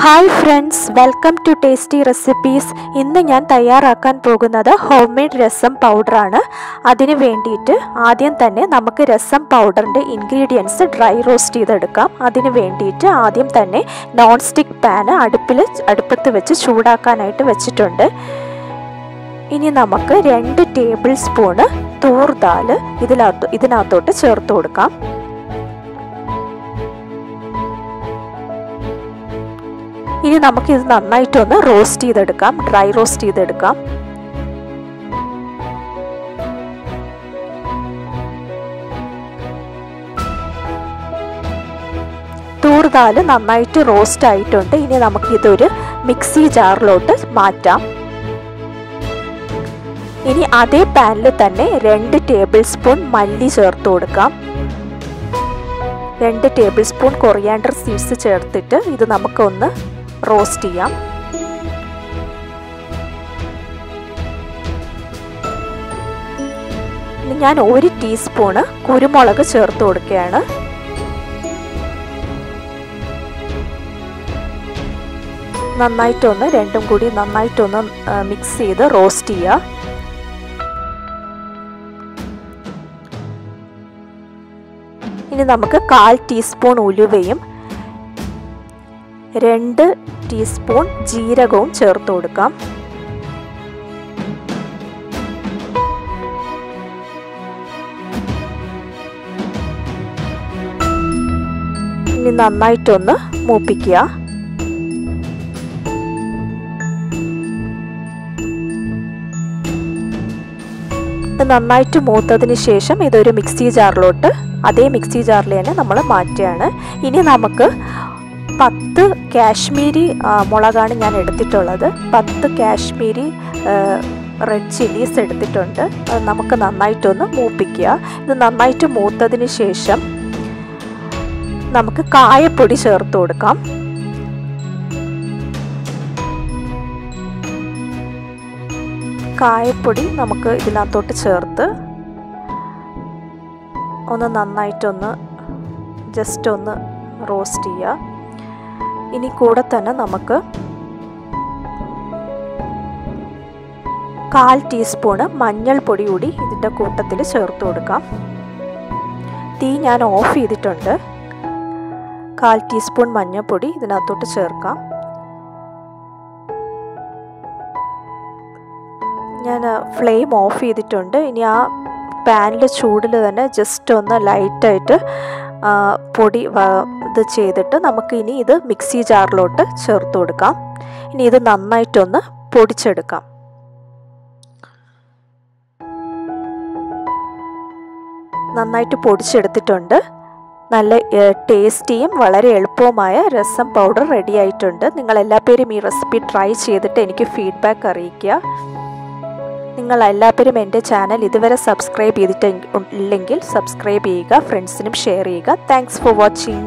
Hi friends, welcome to Tasty Recipes. ഇന്ന് ഞാൻ തയ്യാറാക്കാൻ പോകുന്നത് ഹോം മെയ്ഡ് രസം പൗഡറാണ്. അതിനു വേണ്ടിയിട്ട് ആദ്യം തന്നെ നമുക്ക് രസം പൗഡറിൻ്റെ ഇൻഗ്രീഡിയൻസ് ഡ്രൈ റോസ്റ്റ് ചെയ്തെടുക്കാം. അതിനു വേണ്ടിയിട്ട് ആദ്യം തന്നെ നോൺ സ്റ്റിക്ക് പാന് അടുപ്പത്ത് വെച്ച് ചൂടാക്കാനായിട്ട് വെച്ചിട്ടുണ്ട്. ഇനി നമുക്ക് 2 ടേബിൾ സ്പൂണ് തൂർ ദാൽ ഇതിനകത്തോട്ട് ചേർത്ത് കൊടുക്കാം. ഇനി നമുക്ക് ഇത് നന്നായിട്ടൊന്ന് റോസ്റ്റ് ചെയ്തെടുക്കാം, ഡ്രൈ റോസ്റ്റ് ചെയ്തെടുക്കാം. തൂർ ദാൽ നന്നായിട്ട് റോസ്റ്റ് ആയിട്ടുണ്ട്. ഇനി നമുക്ക് ഇതൊരു മിക്സി ജാറിലോട്ട് മാറ്റാം. ഇനി അതേ പാനിൽ തന്നെ 2 ടേബിൾ സ്പൂൺ മല്ലി ചേർത്ത് കൊടുക്കാം. 2 ടേബിൾ സ്പൂൺ കൊറിയാണ്ടർ സീഡ്സ് ചേർത്തിട്ട് ഇത് നമുക്കൊന്ന് റോസ്റ്റ് ചെയ്യാം. ഞാൻ 1 ടീസ്പൂണ് കുരുമുളക് ചേർത്ത് കൊടുക്കുകയാണ്. നന്നായിട്ടൊന്ന് രണ്ടും കൂടി നന്നായിട്ടൊന്ന് മിക്സ് ചെയ്ത് റോസ്റ്റ് ചെയ്യുക. ഇനി നമുക്ക് 1/4 ടീസ്പൂൺ ഉലുവയും 2 ടീസ്പൂൺ ജീരകവും ചേർത്ത് കൊടുക്കാം. ഇനി നന്നായിട്ടൊന്ന് മൂപ്പിക്കുക. നന്നായിട്ട് മൂത്തതിന് ശേഷം ഇതൊരു മിക്സി ജാറിലോട്ട് അതേ മിക്സി ജാറിൽ തന്നെ നമ്മൾ മാറ്റുകയാണ്. ഇനി നമുക്ക് 10 കാശ്മീരി മുളകാണ് ഞാൻ എടുത്തിട്ടുള്ളത്. 10 കാശ്മീരി റെഡ് ചില്ലീസ് എടുത്തിട്ടുണ്ട്. അത് നമുക്ക് നന്നായിട്ടൊന്ന് മൂപ്പിക്കുക. ഇത് നന്നായിട്ട് മൂത്തതിന് ശേഷം നമുക്ക് കായപ്പൊടി ചേർത്ത് കൊടുക്കാം. കായപ്പൊടി നമുക്ക് ഇതിനകത്തോട്ട് ചേർത്ത് ഒന്ന് നന്നായിട്ടൊന്ന് ജസ്റ്റ് ഒന്ന് റോസ്റ്റ് ചെയ്യുക. ഇനി കൂടെ തന്നെ നമുക്ക് 1/4 ടീസ്പൂണ് മഞ്ഞൾപ്പൊടി കൂടി ഇതിൻ്റെ കൂട്ടത്തിൽ ചേർത്ത് കൊടുക്കാം. തീ ഞാൻ ഓഫ് ചെയ്തിട്ടുണ്ട്. 1/4 ടീസ്പൂൺ മഞ്ഞൾപ്പൊടി ഇതിനകത്തോട്ട് ചേർക്കാം. ഞാൻ ഫ്ലെയിം ഓഫ് ചെയ്തിട്ടുണ്ട്. ഇനി ആ പാനിൽ ചൂടിൽ തന്നെ ജസ്റ്റ് ഒന്ന് ലൈറ്റായിട്ട് പൊടി ഇത് ചെയ്തിട്ട് നമുക്ക് ഇനി ഇത് മിക്സി ജാറിലോട്ട് ചേർത്ത് കൊടുക്കാം. ഇനി ഇത് നന്നായിട്ടൊന്ന് പൊടിച്ചെടുക്കാം. നന്നായിട്ട് പൊടിച്ചെടുത്തിട്ടുണ്ട്. നല്ല ടേസ്റ്റിയും വളരെ എളുപ്പവുമായ രസം പൗഡർ റെഡി ആയിട്ടുണ്ട്. നിങ്ങളെല്ലാവരും ഈ റെസിപ്പി ട്രൈ ചെയ്തിട്ട് എനിക്ക് ഫീഡ്ബാക്ക് അറിയിക്കുക. നിങ്ങളെല്ലാവരും എൻ്റെ ചാനൽ ഇതുവരെ സബ്സ്ക്രൈബ് ചെയ്തിട്ടില്ലെങ്കിൽ സബ്സ്ക്രൈബ് ചെയ്യുക, ഫ്രണ്ട്സിനും ഷെയർ ചെയ്യുക. Thanks for watching.